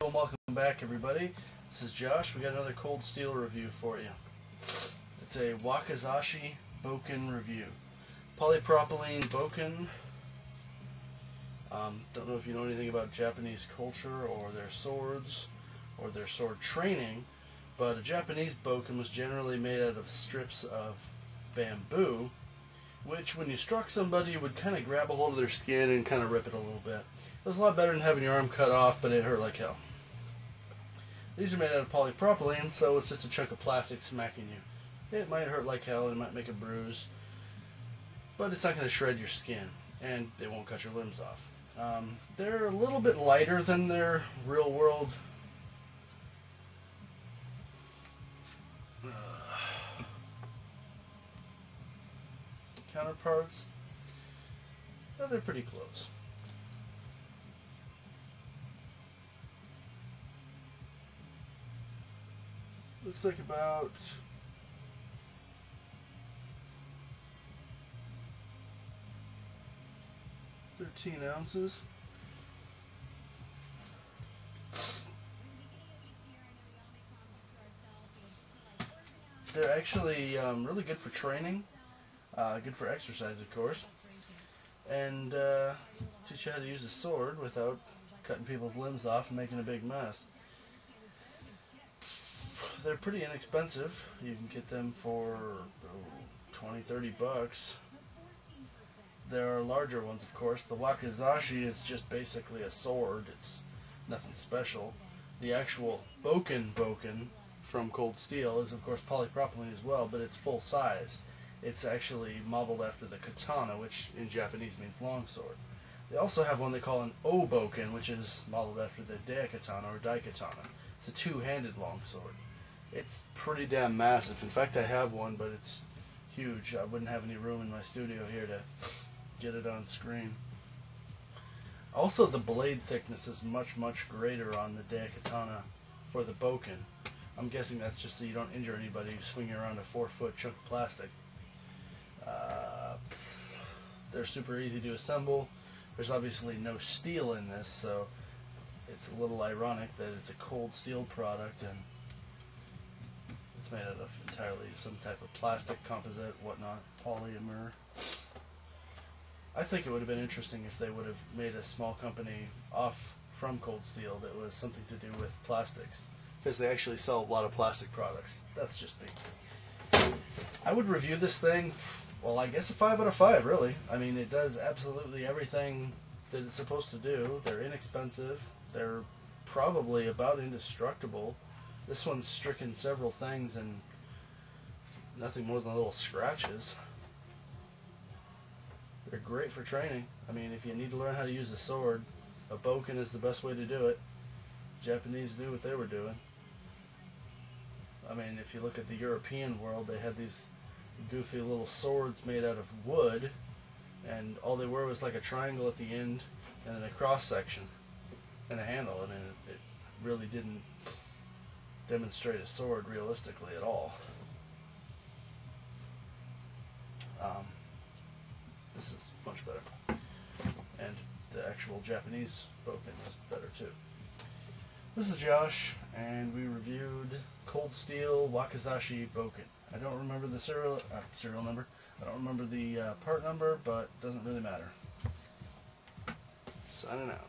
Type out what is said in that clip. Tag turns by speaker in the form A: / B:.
A: and welcome back, everybody. This is Josh. We got another cold steel review for you. It's a Wakazashi Bokken review. Polypropylene Bokken. Don't know if you know anything about Japanese culture or their swords or their sword training, but a Japanese Bokken was generally made out of strips of bamboo, which when you struck somebody would kind of grab a hold of their skin and kind of rip it a little bit. It was a lot better than having your arm cut off, but it hurt like hell. These are made out of polypropylene, so it's just a chunk of plastic smacking you. It might hurt like hell, it might make a bruise, but it's not going to shred your skin, and it won't cut your limbs off. They're a little bit lighter than their real-world counterparts, but they're pretty close. Looks like about 13 ounces. They're actually really good for training, good for exercise, of course, and teach you how to use a sword without cutting people's limbs off and making a big mess. They're pretty inexpensive. You can get them for 20-30 bucks. There are larger ones, of course. The Wakazashi is just basically a sword. It's nothing special. The actual Bokken from cold steel is, of course, polypropylene as well, but it's full size. It's actually modeled after the katana, which in Japanese means longsword. They also have one they call an O-Bokken, which is modeled after the daikatana or daikatana. It's a two-handed longsword. It's pretty damn massive. In fact, I have one, but it's huge. I wouldn't have any room in my studio here to get it on screen. Also, the blade thickness is much, much greater on the daikatana for the Bokken. I'm guessing that's just so you don't injure anybody swinging around a 4-foot chunk of plastic. They're super easy to assemble. There's obviously no steel in this, so it's a little ironic that it's a cold steel product and it's made out of entirely some type of plastic, composite, whatnot, polymer. I think it would have been interesting if they would have made a small company off from cold steel that was something to do with plastics, because they actually sell a lot of plastic products. That's just me. I would review this thing, well, I guess a 5 out of 5, really. I mean, it does absolutely everything that it's supposed to do. They're inexpensive. They're probably about indestructible. This one's stricken several things and nothing more than little scratches. They're great for training. I mean, if you need to learn how to use a sword, a Bokken is the best way to do it. Japanese knew what they were doing. I mean, if you look at the European world, they had these goofy little swords made out of wood, and all they were was like a triangle at the end and then a cross section and a handle. I mean, it really didn't demonstrate a sword realistically at all. This is much better, and the actual Japanese Bokken is better too. This is Josh, and we reviewed cold steel Wakazashi Bokken. I don't remember the serial number. I don't remember the part number, but it doesn't really matter. Signing out.